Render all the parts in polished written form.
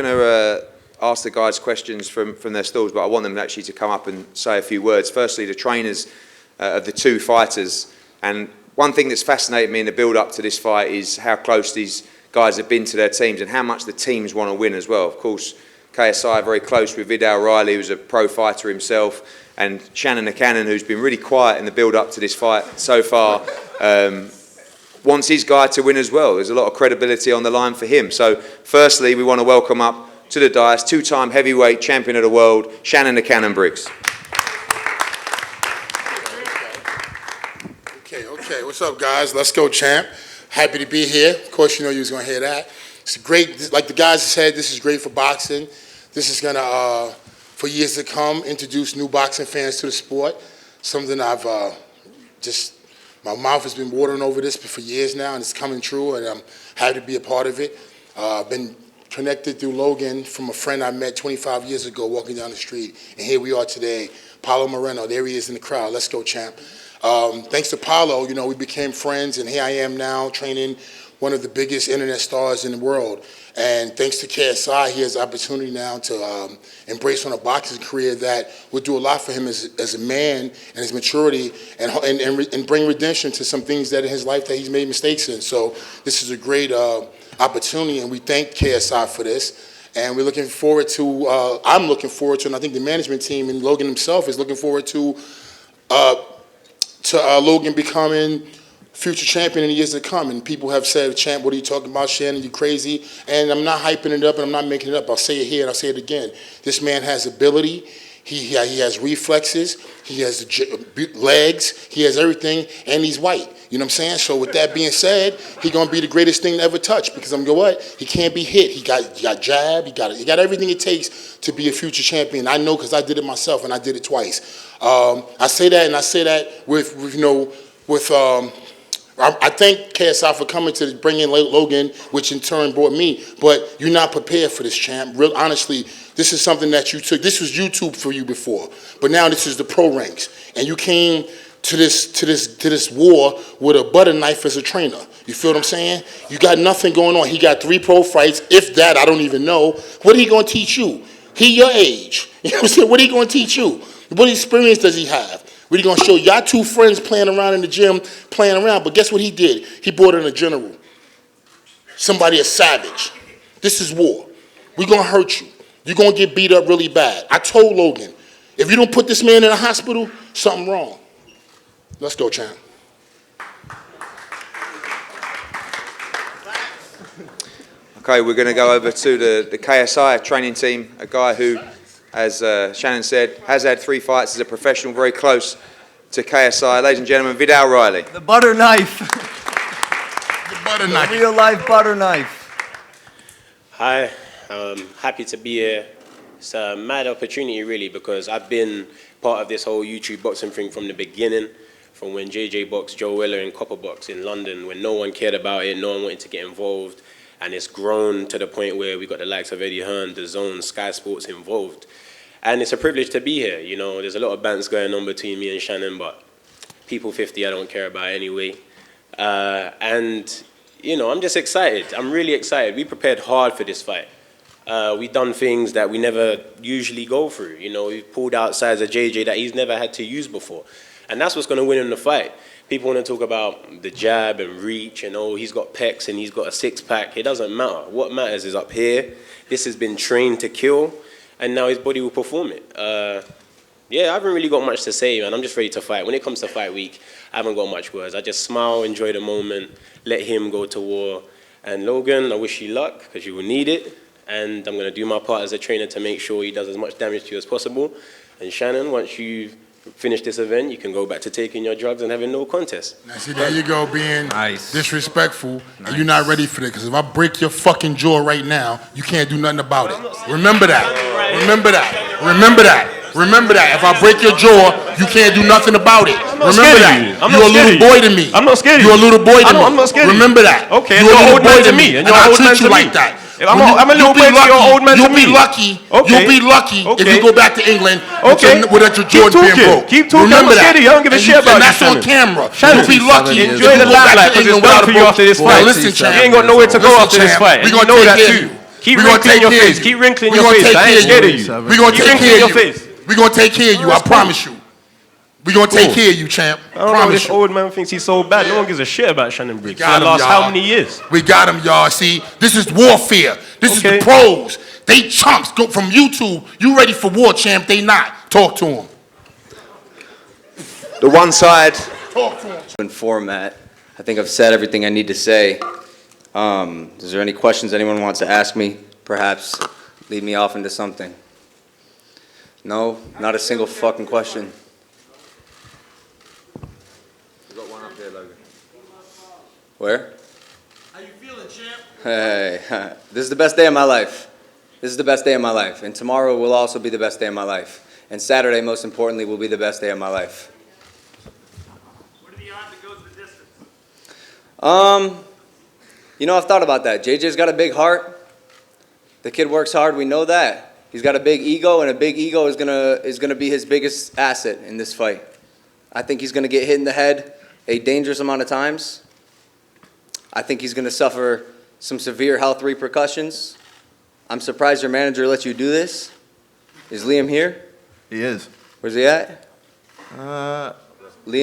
going to ask the guys questions from their stalls, but I want them actually to come up and say a few words. Firstly, the trainers of the two fighters. And one thing that's fascinated me in the build-up to this fight is how close these guys have been to their teams and how much the teams want to win as well. Of course, KSI very close with Vidal Riley, who's a pro fighter himself, and Shannon the Cannon, who's been really quiet in the build-up to this fight so far, wants his guy to win as well. There's a lot of credibility on the line for him. So firstly, we want to welcome up to the dais, two-time heavyweight champion of the world, Shannon the Cannon Briggs. Okay, what's up, guys? Let's go, champ. Happy to be here. Of course, you know you was going to hear that. It's great, like the guys said, this is great for boxing. This is going to, for years to come, introduce new boxing fans to the sport. Something I've my mouth has been watering over this for years now, and it's coming true, and I'm happy to be a part of it. I've been connected through Logan from a friend I met 25 years ago walking down the street, and here we are today. Paulo Moreno, there he is in the crowd. Let's go, champ. Thanks to Paulo, you know, we became friends, and here I am now training one of the biggest internet stars in the world. And thanks to KSI, he has the opportunity now to embrace on a boxing career that would do a lot for him as a man and his maturity and bring redemption to some things that in his life that he's made mistakes in. So this is a great opportunity, and we thank KSI for this. And we're looking forward to, I'm looking forward to, and I think the management team and Logan himself is looking forward to Logan becoming future champion in the years to come. And people have said, champ, what are you talking about, Shannon? You crazy? And I'm not hyping it up and I'm not making it up. I'll say it here and I'll say it again. This man has ability. He has reflexes. He has legs. He has everything. And he's white. You know what I'm saying? So with that being said, he's going to be the greatest thing to ever touch, because I'm going, what? He can't be hit. He got jab. He got everything it takes to be a future champion. I know, because I did it myself, and I did it twice. I say that, and I say that I thank KSI for coming to bring in Logan, which in turn brought me. But you're not prepared for this, champ. Real honestly, this is something that you took. This was YouTube for you before, but now this is the pro ranks, and you came to this war with a butter knife as a trainer. You feel what I'm saying? You got nothing going on. He got 3 pro fights, if that. I don't even know. What are he going to teach you? He your age. You know what I'm saying? What are he going to teach you? What experience does he have? What are you going to show? Y'all 2 friends playing around in the gym, playing around. But guess what he did? He brought in a general. Somebody a savage. This is war. We're going to hurt you. You're going to get beat up really bad. I told Logan, if you don't put this man in a hospital, something wrong. Let's go, champ. Okay, we're going to go over to the KSI training team, a guy who, as Shannon said, has had 3 fights as a professional, very close to KSI. Ladies and gentlemen, Vidal Riley. The butter knife. The butter knife. The real life butter knife. Hi, happy to be here. It's a mad opportunity, really, because I've been part of this whole YouTube boxing thing from the beginning, from when JJ boxed Joe Weller in Copper Box in London, when no one cared about it, no one wanted to get involved. And it's grown to the point where we got the likes of Eddie Hearn, DAZN, Sky Sports involved. And it's a privilege to be here. You know, there's a lot of bants going on between me and Shannon, but people 50 I don't care about anyway. And, you know, I'm just excited. I'm really excited. We prepared hard for this fight. We've done things that we never usually go through. You know, we've pulled out sides of JJ that he's never had to use before. And that's what's going to win him the fight. People want to talk about the jab and reach and, oh, he's got pecs and he's got a 6-pack. It doesn't matter. What matters is up here. This has been trained to kill, and now his body will perform it. Yeah, I haven't really got much to say, man. I'm just ready to fight. When it comes to fight week, I haven't got much words. I just smile, enjoy the moment, let him go to war. And Logan, I wish you luck, because you will need it. And I'm going to do my part as a trainer to make sure he does as much damage to you as possible. And Shannon, once you finish this event, you can go back to taking your drugs and having no contest. Now, see, there you go, being disrespectful, and you're not ready for that. Because if I break your fucking jaw right now, you can't do nothing about it. Remember that. Remember that. Remember that. Remember that. If I break your jaw, you can't do nothing about it. Remember that. You're a little boy to me. I'm not scared of you. You're a little boy to me. I'm not scared of you. Remember that. Okay, you're an old man to me. And I treat you like that. I'm a little boy to you, an old man to me. You'll be lucky. You'll be lucky if you go back to England without your Jordan being broke. Keep talking. I'm not scared of you. I don't give a shit about you. And that's on camera. Shannon, you'll be lucky. Enjoy the limelight, because it's done for you after this fight. Listen, champ. You ain't got nowhere to go after this fight. We're going to take care of you. Keep We're gonna wrinkling take your care of face. you. Keep wrinkling We're your gonna face. take I ain't care scared of of you. you. We're gonna Keep take wrinkling care your of you. face. We're gonna take care of you. I promise you. We're gonna take care of you, champ. I don't know. Promise This you. old man thinks he's so bad. No one gives a shit about Shannon Briggs. For Got the him, last y'all. how many years? We got him, y'all. See, this is warfare. This is the Okay. pros. They chumps. Go from YouTube. You ready for war, champ? They not. Talk to him. The one side, Talk to him. Format. I think I've said everything I need to say. Is there any questions anyone wants to ask me? Perhaps lead me off into something. No, not a single fucking question. we've got one up there, Logan. Where? How you feeling, champ? Hey, this is the best day of my life. This is the best day of my life. And tomorrow will also be the best day of my life. And Saturday, most importantly, will be the best day of my life. What are the odds it goes the distance? You know, I've thought about that. JJ's got a big heart. The kid works hard. We know that. He's got a big ego, and a big ego is gonna be his biggest asset in this fight. I think he's gonna get hit in the head a dangerous amount of times. I think he's gonna suffer some severe health repercussions. I'm surprised your manager lets you do this. Is Liam here? He is. Where's he at? Liam,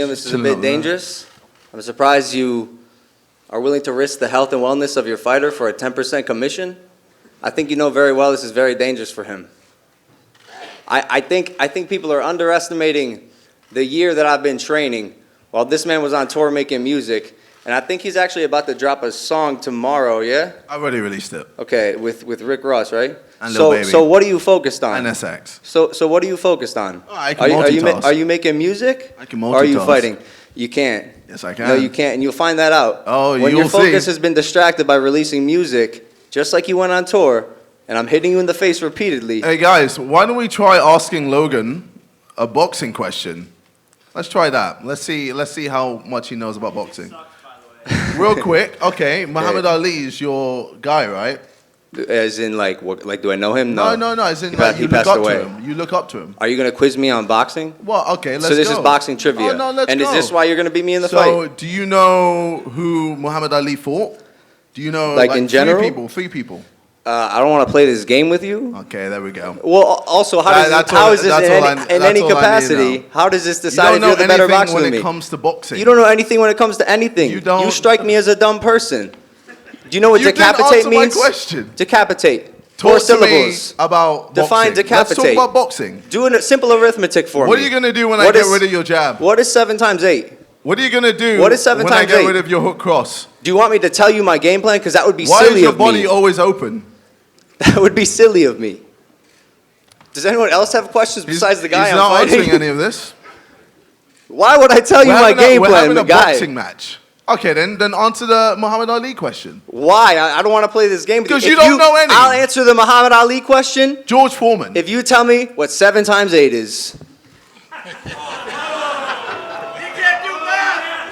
this is a chilling bit out there. dangerous. I'm surprised you are willing to risk the health and wellness of your fighter for a 10% commission. I think you know very well this is very dangerous for him. I think people are underestimating the year that I've been training while this man was on tour making music. And I think he's actually about to drop a song tomorrow, yeah? I've already released it. Okay, with Rick Ross, right? And Lil Baby. So what are you focused on? And SX. So what are you focused on? Oh, I can multitask. Are you making music? I can Or are you multitask. fighting? You can't. Yes, I can. No, you can't, and you'll find that out. Oh, when your you'll focus see. has been distracted by releasing music, just like you went on tour, and I'm hitting you in the face repeatedly. Hey guys, why don't we try asking Logan a boxing question? Let's try that. Let's see how much he knows about boxing. Real quick, okay. Muhammad Ali is your guy, right? As in, like, what, like, do I know him? No. As in, He like, he you look passed up away. to him. You look up to him. Are you gonna quiz me on boxing? Well, okay, let's go. So this is boxing trivia. Oh, no, let's and go. is this why you're gonna beat me in the So, fight? do you know who Muhammad Ali fought? Do you know, Like, in general? Three people. I don't want to play this game with you. Okay, there we go. Well, also, That's how all- is this that's in all any, I- in that's any all I need to capacity? know. How does this You decide don't if know you're the better anything boxer when than me? it comes to boxing. You don't know anything when it comes to anything. You don't. You strike me as a dumb person. Do you know what You didn't decapitate answer my means? question. Decapitate. Talk Four to syllables. me about Define boxing. decapitate. Let's talk about boxing. Do a simple arithmetic for me. What are you going to do when I What get is- rid of your jab? What is 7 times 8? What are you going to do What is 7 when I times get 8? rid of your hook cross? Do you want me to tell you my game plan? Because that would be Why silly is your of body me. always open? That would be silly of me. Does anyone else have questions besides the guy He's I'm not fighting? answering any of this. Why would I tell you my game we're plan, having the a guy? boxing match. Okay, then answer the Muhammad Ali question. Why? I don't want to play this game. with Because If you don't know any. I'll answer the Muhammad Ali question George Foreman. if you tell me what 7 times 8 is.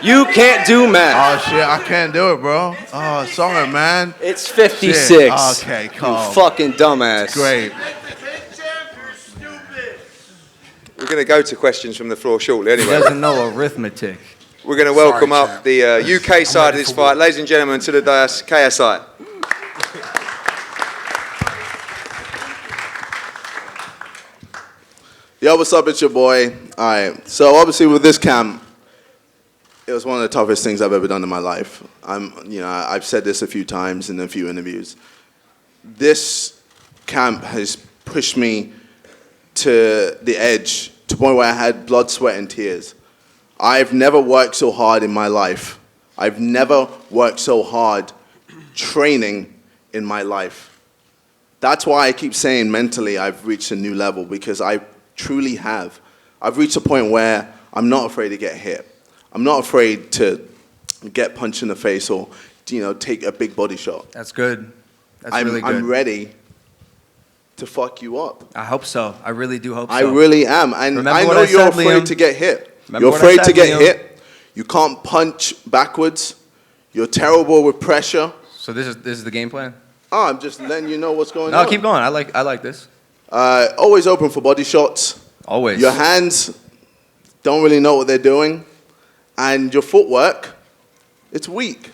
You can't do math. Oh shit, I can't do it, bro. Oh, sorry, man. It's 56. Shit. Okay, You calm. fucking dumbass. Great. We're going to go to questions from the floor shortly He anyway. doesn't know arithmetic. We're going to welcome Sorry, up champ. the UK side of ready this for war. fight. Ladies and gentlemen, to the dais, KSI. Yo, what's up? It's your boy. All right. So obviously with this camp, it was one of the toughest things I've ever done in my life. I've said this a few times in a few interviews. This camp has pushed me to the edge, to the point where I had blood, sweat, and tears. I've never worked so hard in my life. I've never worked so hard training in my life. That's why I keep saying mentally I've reached a new level, because I truly have. I've reached a point where I'm not afraid to get hit. I'm not afraid to get punched in the face or, take a big body shot. That's good. That's I'm, really good. I'm ready to fuck you up. I hope so. I really do hope so. I really am. And Remember I what know I you're said, afraid Liam? to get hit. Remember You're what I afraid said, to get Liam? hit. You can't punch backwards. You're terrible with pressure. So this is the game plan? Oh, I'm just letting you know what's going No, on. keep going. I like this. Always open for body shots. Always. Your hands don't really know what they're doing. And your footwork, it's weak.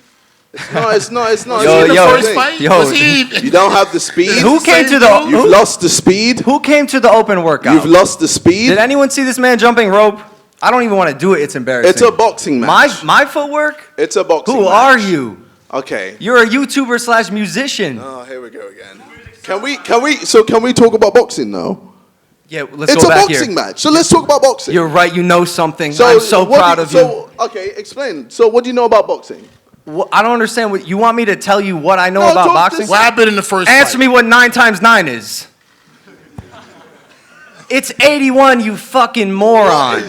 No, it's not. It's not. Was he in the yo, first fight? yo. Was he? You don't have the speed. Who came to the You've lost the speed. Who came to the open workout? You've lost the speed. Did anyone see this man jumping rope? I don't even want to do it. It's embarrassing. It's a boxing match. My footwork? It's a boxing Who match. are you? Okay. You're a YouTuber / musician. Oh, here we go again. Can we talk about boxing now? Yeah, let's It's go a back boxing here. match. So let's talk about boxing. You're right. You know something. I'm so what proud do of you. Okay, explain. So what do you know about boxing? I don't understand what you want me to tell you what I know No, about talk boxing. this- What happened in the first Answer fight? me what 9 times 9 is. It's 81, you fucking moron.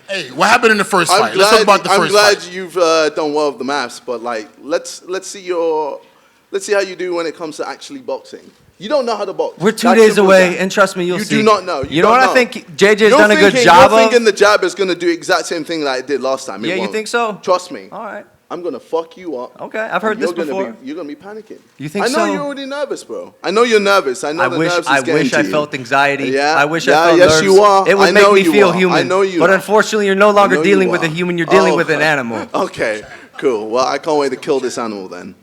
Hey, what happened in the first fight? Let's talk about the I'm first glad fight. you've done well with the maths, but like, let's see how you do when it comes to actually boxing. You don't know how to box. We're 2 That's days simple as away, that. and trust me, you'll You see. do not know. You know don't what I think JJ's done a good You're job thinking of? the jab is going to do exact same thing like it did last time. It Yeah, you won't. think so? Trust me. All right. I'm going to fuck you up. Okay, I've heard this You're gonna before. You're going to be panicking. You think I know so? you're already nervous, bro. I know you're nervous. I know I the wish nerves is I getting wish to I you. felt anxiety. Yeah, I wish yeah, I felt yes, nerves. you are. It would I make know me you feel are. human. I know you But are. unfortunately, you're no I longer know dealing you with a are. human. You're dealing Oh. with an animal. Okay, cool. Well, I can't wait to kill this animal then.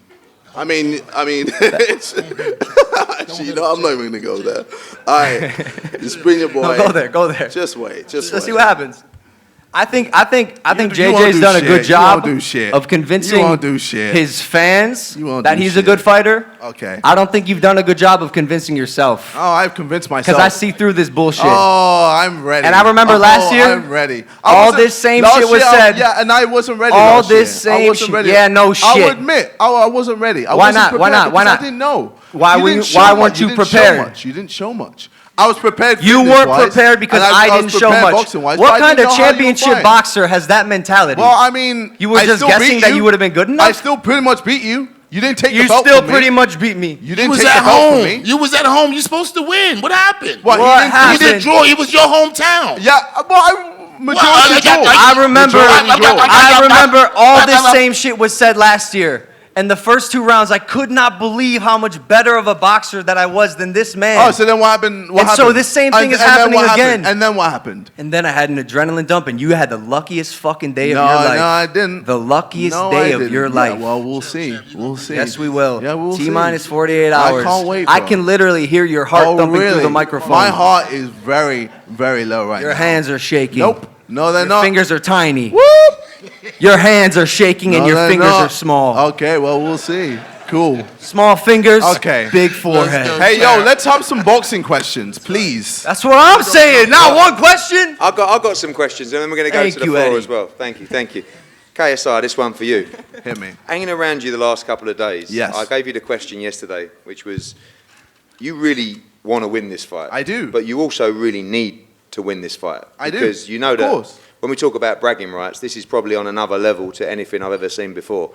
I mean, it's, actually, you know, I'm not even gonna go there. All right, just bring your boy. No, go there. Just wait. Just Let's wait. see what happens. I think you won't JJ's do done a shit. good You job won't do shit. of convincing You won't do shit. his fans You won't that do he's a shit. good fighter. Okay. I don't think you've done a good job of convincing yourself. Oh, I've convinced myself. Because I see through this bullshit. Oh, I'm ready. And I remember last year, I'm ready. all this same last shit was year, said. Yeah, and I wasn't ready. All last this year. I same wasn't shit. ready. Yeah, no I'll shit. admit, I wasn't ready. I Why wasn't not? Why prepared not? Why because not? I didn't know. Why You were didn't you- show why much. weren't you didn't show prepared? much. You didn't show much. I was prepared. You weren't fitness-wise, prepared because and I was didn't show prepared much. boxing-wise, but I What kind didn't of know how you were championship fighting. boxer has that mentality? Well, I mean, You were I just still guessing beat that you would have been good enough? I still pretty much beat you. You didn't take You the belt still from me. pretty much beat me. You You didn't was take at the belt home. from me. You was at home. You're supposed to win. What happened? What, What he didn't- happened? You didn't draw. It was your hometown. Yeah, majority draw. I remember, Majority draw. I remember all this same shit was said last year. And the first 2 rounds, I could not believe how much better of a boxer that I was than this man. Oh, so then what happened? What And so happened? this same thing is then happening what happened? again. And then what happened? And then I had an adrenaline dump, and you had the luckiest fucking day of No, your life. no, I didn't. The luckiest No, day I of didn't. your Yeah, life. well, we'll see. We'll see. Yes, we will. Yeah, we'll see. T-minus 48 I hours. can't wait, I bro. can literally hear your heart Oh, thumping really? through the microphone. My heart is very, very low right now. Your hands are shaking. Nope. No, they're Your not. fingers are tiny. Whoop. Your hands are shaking and No, your they're fingers not. are small. Okay, well, we'll see. Cool. Small fingers, Okay. big forehead. go. Hey, yo, let's have some boxing questions, please. That's what I'm saying. Not one question. I've got some questions, and then we're going to go Thank to the you, floor Eddie. as well. Thank you. KSI, this one for you. Hit me. Hanging around you the last couple of days, Yes. I gave you the question yesterday, which was, you really want to win this fight. I do. But you also really need to win this fight. I do. Because you know Of that course. when we talk about bragging rights, this is probably on another level to anything I've ever seen before.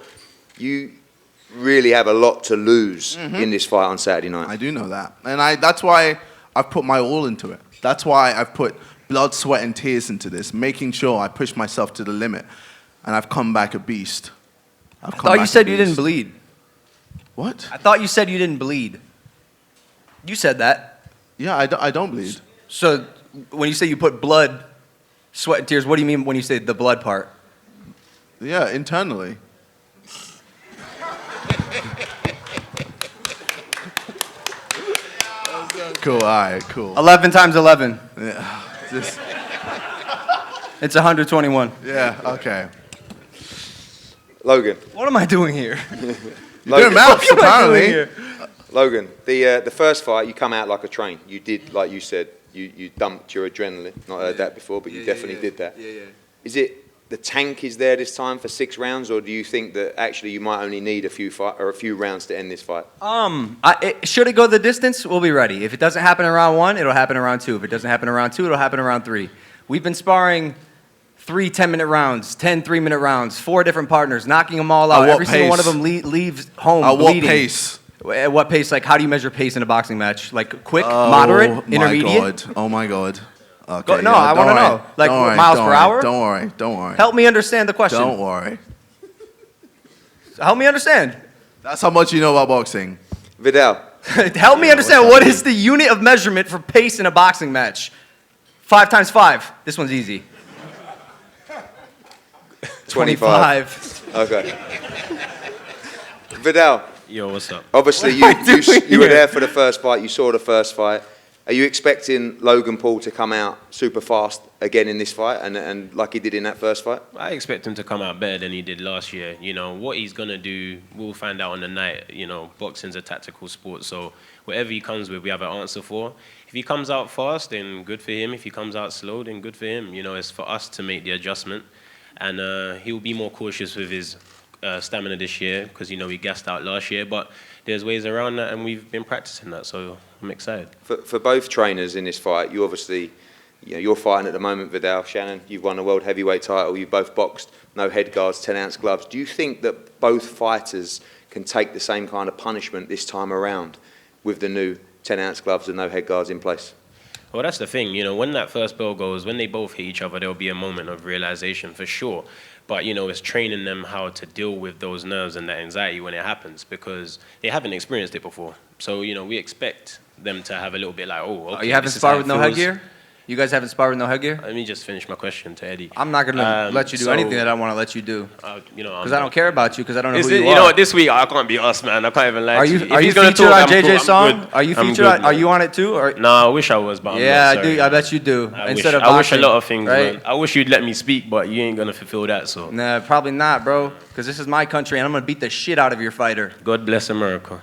You really have a lot to lose in this fight on Saturday night. I do know that. And that's why I've put my all into it. That's why I've put blood, sweat, and tears into this, making sure I push myself to the limit. And I've come back a beast. I thought you said you didn't bleed. What? I thought you said you didn't bleed. You said that. Yeah, I don't bleed. So when you say you put blood, sweat, and tears, what do you mean when you say the blood part? Yeah, internally. Cool, all right, cool. 11 times 11. Yeah, just, It's 121. yeah, okay. Logan, What am I doing here? You're doing maths, What am I doing apparently. here? Logan, the first fight, you come out like a train. You did, like you said, you dumped your adrenaline. Not heard that before, but you definitely did that. Is it the tank is there this time for 6 rounds, or do you think that actually you might only need a few rounds to end this fight? Should it go the distance? We'll be ready. If it doesn't happen in round 1, it'll happen in round 2. If it doesn't happen in round 2, it'll happen in round 3. We've been sparring 3 10-minute rounds, 10 3-minute rounds, 4 different partners, knocking them all out. At what Every single one of pace? them leaves home At bleeding. what pace? At what pace? Like, how do you measure pace in a boxing match? Like, quick, moderate, intermediate? Oh my god. Okay, Go- no, I don't wanna worry. know. Like, Don't worry, miles don't per worry, hour? Don't worry. Help me understand the question. Don't worry. Help me understand. That's how much you know about boxing. Vidal, Help me understand what is the unit of measurement for pace in a boxing match? 5 times 5. This one's easy. 25. Okay. Vidal, Yo, what's up? obviously you were there for the first fight. You saw the first fight. Are you expecting Logan Paul to come out super fast again in this fight and like he did in that first fight? I expect him to come out better than he did last year. You know, what he's going to do, we'll find out on the night. You know, boxing's a tactical sport, so whatever he comes with, we have an answer for. If he comes out fast, then good for him. If he comes out slow, then good for him. You know, it's for us to make the adjustment. And he'll be more cautious with his stamina this year because, you know, he gassed out last year. But there's ways around that, and we've been practicing that, so I'm excited. For both trainers in this fight, you obviously, you know, you're fighting at the moment, Vidal. Shannon, you've won the world heavyweight title. You've both boxed, no head guards, 10-ounce gloves. Do you think that both fighters can take the same kind of punishment this time around with the new 10-ounce gloves and no head guards in place? Well, that's the thing. You know, when that first bell goes, when they both hit each other, there'll be a moment of realization for sure. But, you know, it's training them how to deal with those nerves and that anxiety when it happens because they haven't experienced it before. So, you know, we expect them to have a little bit like, oh, okay. You haven't sparred with no headgear? You guys haven't sparred with no headgear? Let me just finish my question to Eddie. I'm not going to let you do anything that I want to let you do. You know, because I don't care about you, because I don't know who you are. You know what, this week I can't be us, man. I can't even lie to you. Are you featured on JJ's song? Are you featured on, are you on it too? Or? No, I wish I was, but I'm yeah, not, sorry. I bet you do. I Instead of wish, boxing, I wish a lot of things, right? man. I wish you'd let me speak, but you ain't going to fulfill that, so. Nah, probably not, bro. Because this is my country, and I'm going to beat the shit out of your fighter. God bless America.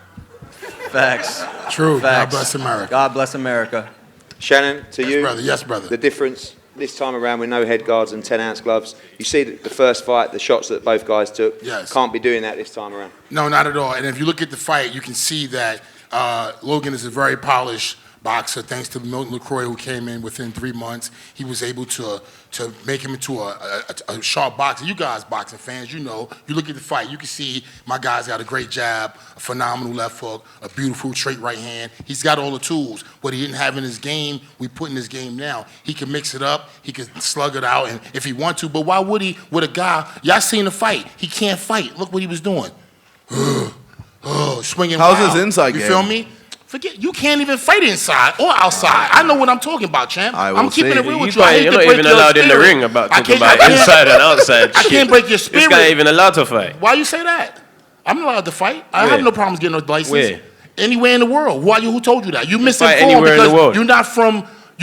Facts. True. Facts. God bless America. God bless America. Shannon, to you. Brother. Yes, brother. The difference this time around with no head guards and 10-ounce gloves. You see the first fight, the shots that both guys took. Yes. Can't be doing that this time around. No, not at all. And if you look at the fight, you can see that Logan is a very polished boxer, thanks to Milton LaCroix, who came in within 3 months. He was able to make him into a sharp boxer. You guys, boxing fans, you know, you look at the fight, you can see my guy's got a great jab, a phenomenal left hook, a beautiful straight right hand. He's got all the tools. What he didn't have in his game, we put in his game now. He can mix it up, he can slug it out, and if he want to, but why would he with a guy, y'all seen the fight, he can't fight. Look what he was doing. Swinging How's wild. his inside game? You feel me? Forget, you can't even fight inside or outside. I know what I'm talking about, champ. I'm keeping it real with you. I hate You're to not break even your allowed in the spirit. ring about I talking can't- about inside and outside I shit. can't break your spirit. This guy ain't even allowed to fight. Why you say that? I'm not allowed to fight. I Where? have no problems getting a license. Where? Anywhere in the world. Who are you? Who told you that? You fight misinformed anywhere in the because world. you're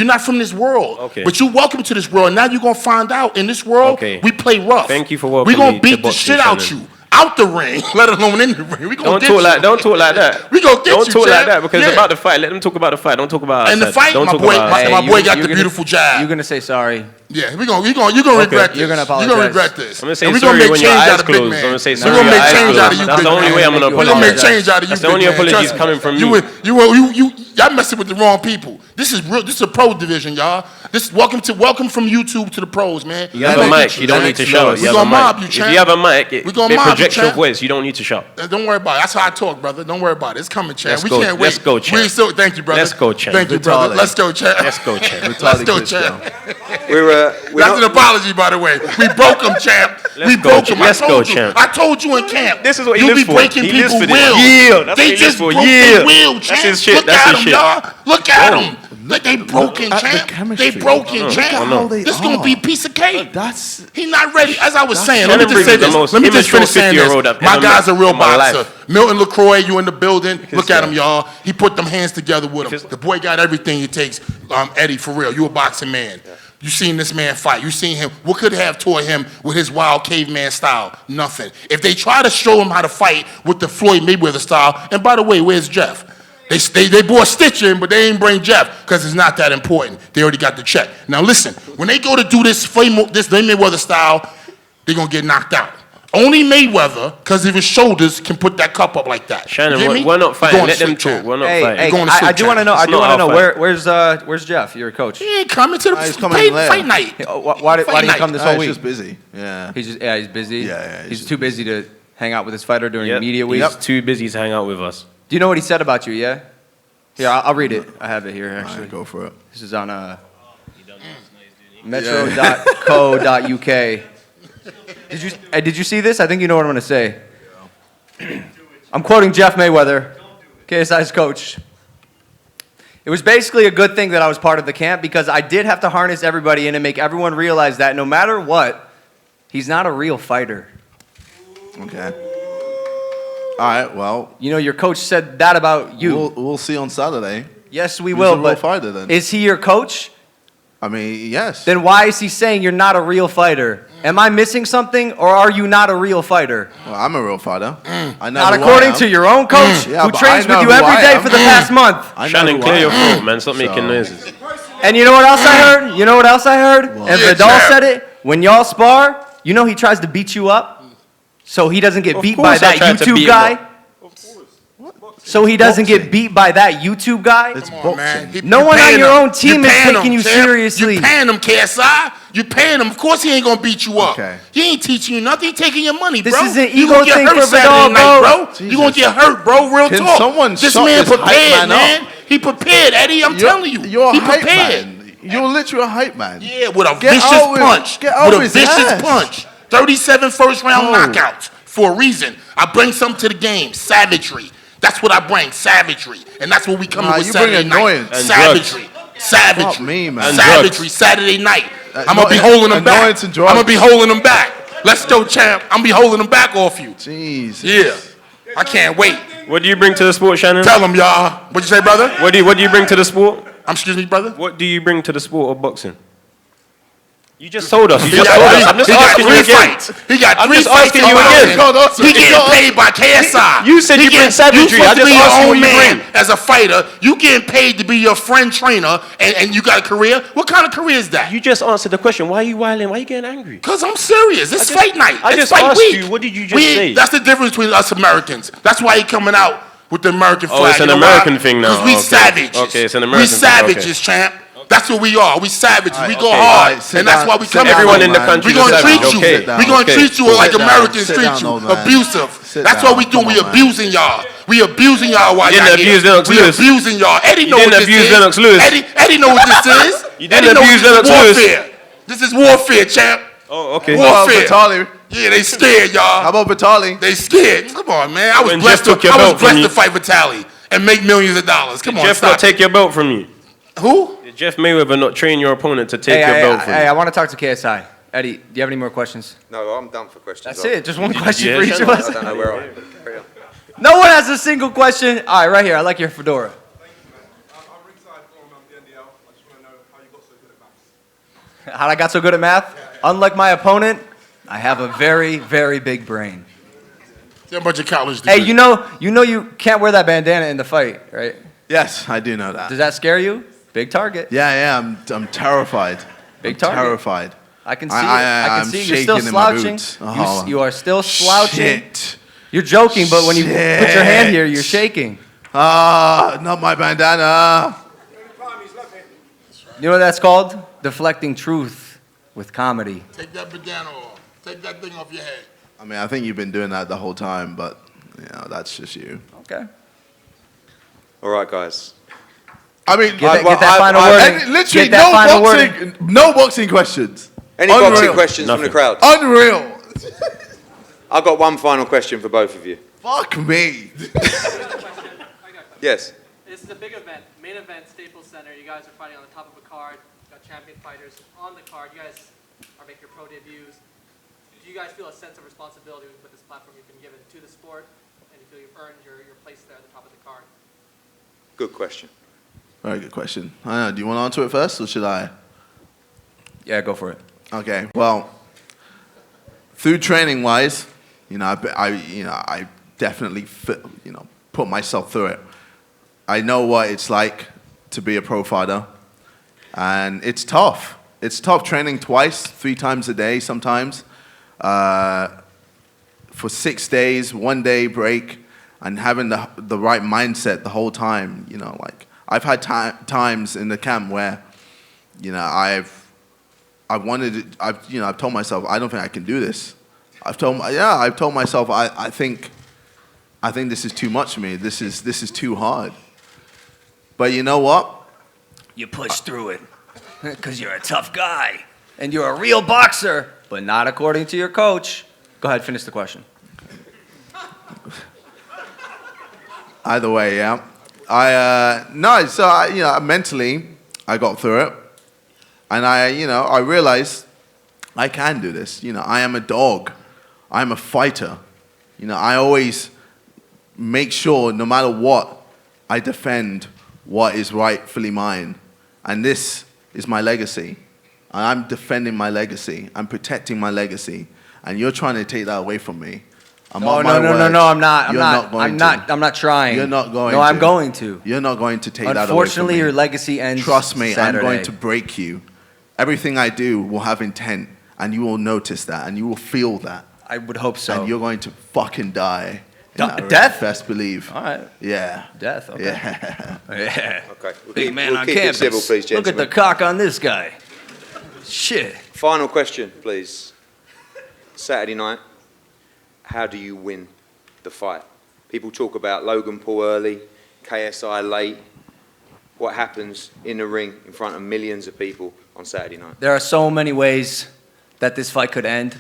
not from this world. Okay. But you welcome to this world. Now you're gonna find out in this world we play rough. Thank you for We're welcoming gonna me to beat the boxing, shit out Shannon. you. Out the ring, let alone in the ring. We gonna get you. Don't talk like that. We gonna get Don't you, talk like champ. that because Yeah. it's about the fight. Let them talk about the fight. Don't talk about And the outside. fight, Don't my talk boy- about my- outside. my boy got the beautiful jab. You're going to say sorry. Yeah, you're gonna regret this. You're gonna apologize. You're gonna regret this. I'm gonna say And we sorry make when your change eyes out of big closed. man. I'm gonna say We're sorry gonna when your make eyes change closed. out of you, That's big the only man. way I'm gonna We're gonna make apologize. change out of you. That's the big only man. apology Trust is me. coming from me. Y'all messing with the wrong people. This is real. This is a pro division, y'all. This welcome from YouTube to the pros, man. You have a mic. You don't need to shout. We gonna mob you, If champ. you have a mic, it We gonna mob you, projects your champ. voice. You don't need to shout. Don't worry about it. That's how I talk, brother. Don't worry about it. It's coming, champ. Let's We go. can't wait. Let's go, champ. Thank you, brother. Let's go, champ. Thank you, brother. Vitali. Let's go, champ. Let's go, champ. Let's go, Klitschko. champ. We're That's an apology, by the way. We broke him, champ. We go, broke him. let's I go, told you. champ. I told you in camp. This is what he you lives be for. breaking He lives people's for this. will. Yeah, that's what They he lives just for. broke Yeah. the will, That's champ. his shit. Look That's at his him, shit. y'all. Look at Boom. him. Like they broken, at the champ. chemistry. They broken, champ. how they This gonna are. be a piece of cake. That's He not ready. As I was saying, Shannon let me just Briggs say is the this. most Let me just immature finish saying 50-year-old this. I've My ever guy's a met real in my boxer. life. Milton LaCroix, you in the building. Look at guy. him, y'all. He put them hands together with him. The boy got everything it takes. Eddie, for real, you a boxing man. You seen this man fight. You seen him. What could have taught him with his wild caveman style? Nothing. If they try to show him how to fight with the Floyd Mayweather style, and by the way, where's Jeff? They brought Stitch in, but they ain't bring Jeff because it's not that important. They already got the check. Now listen, when they go to do this Mayweather style, they're going to get knocked out. Only Mayweather, because of his shoulders, can put that cup up like that. Shannon, You hear me? we're not You're fighting. going Let to them sleep, talk. champ. We're not Hey, fighting. going to I sleep, do want to champ. know. It's I do not want to our know. fight. Where's Jeff, your coach? He ain't coming to the He's coming in later. fight night. Why did he come this whole he's week? just busy. Yeah. He's busy. Yeah, He's he's too busy to hang out with his fighter during Yep. media week. He's too busy to hang out with us. Do you know what he said about you? Yeah. Here, I'll read it. I have it here All actually. right, go for it. This is on metro.co.uk. Did you see this? I think you know what I'm going to say. I'm quoting Jeff Mayweather, KSI's coach. It was basically a good thing that I was part of the camp because I did have to harness everybody in and make everyone realize that no matter what, he's not a real fighter. Okay. All right, well, You know, your coach said that about you. we'll see on Saturday. Yes, we Who's will. a real But fighter then? is he your coach? I mean, yes. Then why is he saying you're not a real fighter? Am I missing something, or are you not a real fighter? Well, I'm a real fighter. I know Not who I according am. to your own coach, Yeah, who but trains I know with you who every I day am. for the past month. I know Shannon, who clear I your am. throat, man. Stop making So- noises. And you know what else I heard? You know what else I heard? And Yeah, Vidal champ. said it. When y'all spar, you know he tries to beat you up, so he doesn't get Of beat course by I that tried to beat YouTube him guy. up. So he doesn't boxing. get beat by that YouTube guy. It's Come on, man. boxing. No You one on paying your him. own team You is paying taking him, you champ. seriously. You paying him, KSI. You paying him. Of course he ain't gonna beat you up. Okay. He ain't teaching you nothing. He taking your money, This bro. is an You ego gonna get thing hurt for Saturday Vidal, night, bro. bro. You gonna get hurt, bro. Real Can talk. someone This shut man this hype prepared, man up? man. He prepared, Eddie. I'm telling you. You're a He hype prepared. man. You're literally a hype man. Yeah, with a Get vicious out with- punch. get out With a his vicious ass. punch. 37 first-round Oh. knockouts for a reason. I bring something to the game. Savagery. That's what I bring. Savagery. And that's what we coming Nah, with you bring Saturday night. annoyance. And Savagery. Savagery. Fuck me, man. And Savagery. drugs. Saturday night. I'm no- going to be holding them back. annoyance and I'm drugs. going to be holding them back. Let's go, champ. I'm going to be holding them back off you. Jesus. Yeah. I can't wait. What do you bring to the sport, Shannon? Tell them, y'all. What'd you say, brother? What do you bring to the sport? Excuse me, brother? What do you bring to the sport of boxing? You just told us. You He just got- told us. he- I'm just he got asking you 3 again. fights. He got I'm 3 just fights. asking you in again. boxing. He getting paid by KSI. You said He you bring getting- savagery. You I supposed to just be your asked you own what you man bring. as a fighter. You getting paid to be your friend trainer, and you got a career. What kind of career is that? You just answered the question. Why are you whiling? Why are you getting angry? Because I'm serious. It's just- fight night. I It's just fight asked week. you, what did you just say? That's the difference between us Americans. That's why he coming out with the American flag. Oh, it's an You know American why? thing now. Because we Okay. savages. Okay, it's an American We thing. savages, Okay. champ. That's what we are. We savages. We go okay. hard. All right, sit And that's down- why we sit come down, Everyone in the man. country We're going to is treat savage. you. Okay. Sit down. We're going to Okay. treat you Sit like down. Americans Sit treat down, you. old man. Abusive. Sit That's down. what we do. Come We on, man. abusing y'all. We abusing y'all while You y'all didn't here. abuse Lennox We Lewis. abusing y'all. Eddie know You what didn't this abuse is. Lennox Lewis. Eddie know what this is. You didn't Eddie know abuse this is Lennox Lewis. warfare. This is warfare, champ. Oh, okay. How about Warfare. Vitali? Yeah, they scared, y'all. How about Vitali? They scared. Come on, man. I was When blessed, Jeff took your I was belt from blessed you. to fight Vitali and make millions of dollars. Come on, Jeff stop not take your belt from you. it. Who? Did Jeff Mayweather not train your opponent to take Hey, your hey, belt from hey, you? I want to talk to KSI. Eddie, do you have any more questions? No, I'm done for questions. That's it. Just one question yeah, for each Shannon, of I us. don't know where I am. Carry on. No one has a single question. All right, right here. I like your fedora. I'm ringside for the NDL. I just want to know how you got so good at maths. How I got so good at math? Unlike my opponent, I have a very, very big brain. They're a bunch of college Hey, degrees. you can't wear that bandana in the fight, right? Yes, I do know that. Does that scare you? Big target. Yeah, I'm terrified. Big I'm target. terrified. I can see it. I can I'm see you're still shaking in my slouching. boots. You, Oh, you are still slouching. Shit. You're joking, but when you put your hand Shit. here, you're shaking. Not my bandana. You know what that's called? Deflecting truth with comedy. Take that bandana off. Take that thing off your head. I mean, I think you've been doing that the whole time, but that's just you. Okay. All right, guys. I mean, Get that final wording. and literally Get that final no boxing questions. Any Unreal. boxing questions from the crowd? Unreal. I've got one final question for both of you. Fuck me. Yes. This is a big event, main event, Staples Center. You guys are fighting on the top of a card. You've got champion fighters on the card. You guys are making your pro debuts. Do you guys feel a sense of responsibility with this platform you've been given to the sport, and you feel you've earned your place there at the top of the card? Good question. Very good question. I don't know, do you want to answer it first, or should I? Yeah, go for it. Okay. Well, through training wise, I definitely put myself through it. I know what it's like to be a pro fighter, and it's tough. It's tough training twice, 3 times a day sometimes, for 6 days, 1 day break, and having the right mindset the whole time. I've had times in the camp where, I've told myself I don't think I can do this. I've told myself I think this is too much for me. This is too hard. But you know what? You push through it because you're a tough guy and you're a real boxer, but not according to your coach. Go ahead, finish the question. Either way, yeah. Mentally I got through it, and I realized I can do this. I am a dog. I'm a fighter. You know, I always make sure, no matter what, I defend what is rightfully mine. And this is my legacy. I'm defending my legacy. I'm protecting my legacy. And you're trying to take that away from me. No, I'm not. I'm not trying. You're not going to. No, I'm going to. You're not going to take that away from me. Unfortunately, your legacy ends Trust me, Saturday. I'm going to break you. Everything I do will have intent, and you will notice that, and you will feel that. I would hope so. And you're going to fucking die. Death? Best believe. All right. Yeah. Death, okay. Yeah. Yeah. Okay. Big man on keep campus. it civil, please, Look at gentlemen. the cock on this guy. Shit. Final question, please. Saturday night, how do you win the fight? People talk about Logan Paul early, KSI late. What happens in the ring in front of millions of people on Saturday night? There are so many ways that this fight could end.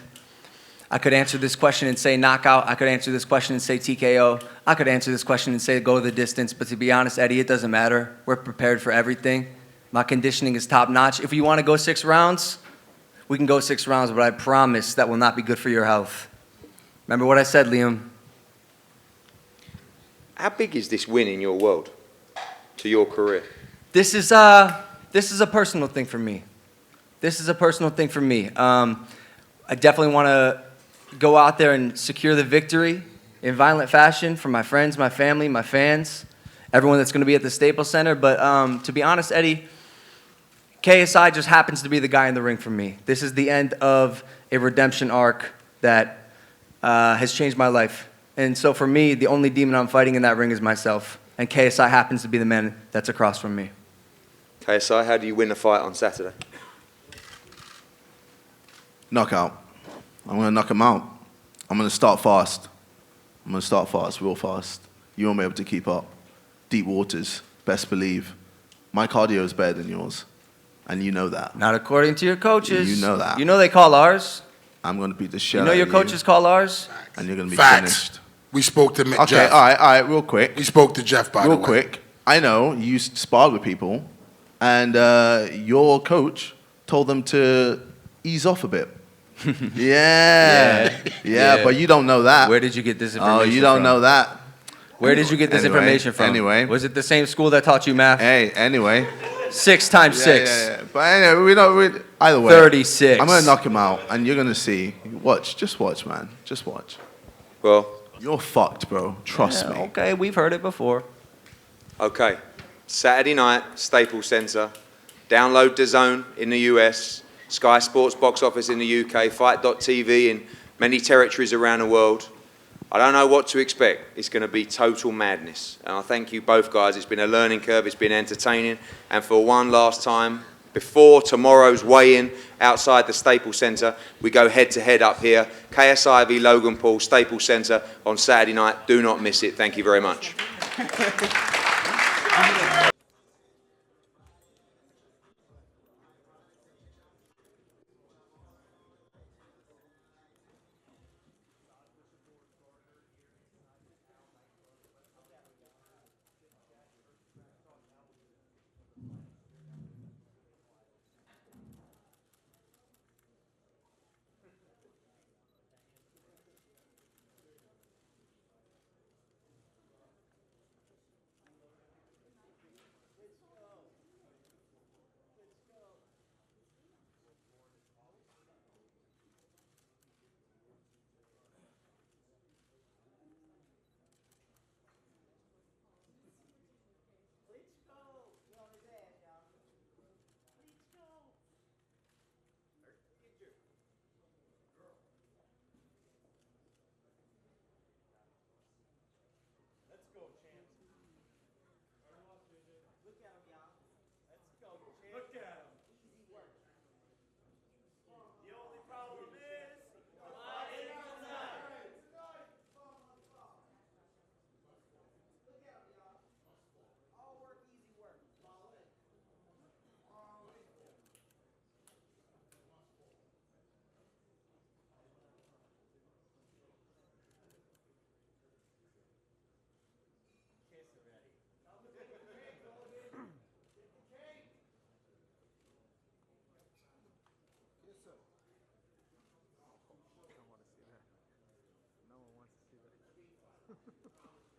I could answer this question and say knockout. I could answer this question and say TKO. I could answer this question and say go the distance. But to be honest, Eddie, it doesn't matter. We're prepared for everything. My conditioning is top notch. If you want to go 6 rounds, we can go 6 rounds, but I promise that will not be good for your health. Remember what I said, Liam. How big is this win in your world to your career? This is a personal thing for me. This is a personal thing for me. I definitely want to go out there and secure the victory in violent fashion for my friends, my family, my fans, everyone that's going to be at the Staples Center. But to be honest, Eddie, KSI just happens to be the guy in the ring for me. This is the end of a redemption arc that has changed my life. And so for me, the only demon I'm fighting in that ring is myself. And KSI happens to be the man that's across from me. KSI, how do you win a fight on Saturday? Knockout. I'm going to knock him out. I'm going to start fast. I'm going to start fast, real fast. You won't be able to keep up. Deep waters, best believe. My cardio is better than yours. And you know that. Not according to your coaches. You know that. You know they call ours. I'm going to beat the shit You know out your of coaches call ours. And you're going to be Facts. finished. We spoke to Okay, Jeff. all right, real quick. We spoke to Jeff, by the way. Real quick. I know you sparred with people, and your coach told them to ease off a bit. Yeah, but you don't know that. Where did you get this information Oh, you don't from? know that. Where did you get this information from? Anyway. Was it the same school that taught you math? Hey, anyway. 6 times 6. Yeah. But anyway, either way. 36. I'm going to knock him out, and you're going to see. Watch. Just watch, man. Just watch. Well, you're fucked, bro. Trust me. Okay, we've heard it before. Okay. Saturday night, Staples Center. Download DAZN in the US, Sky Sports box office in the UK, Fight.tv in many territories around the world. I don't know what to expect. It's going to be total madness. And I thank you both guys. It's been a learning curve. It's been entertaining. And for one last time, before tomorrow's weigh-in outside the Staples Center, we go head-to-head up here. KSI v Logan Paul, Staples Center on Saturday night. Do not miss it. Thank you very much. Huh?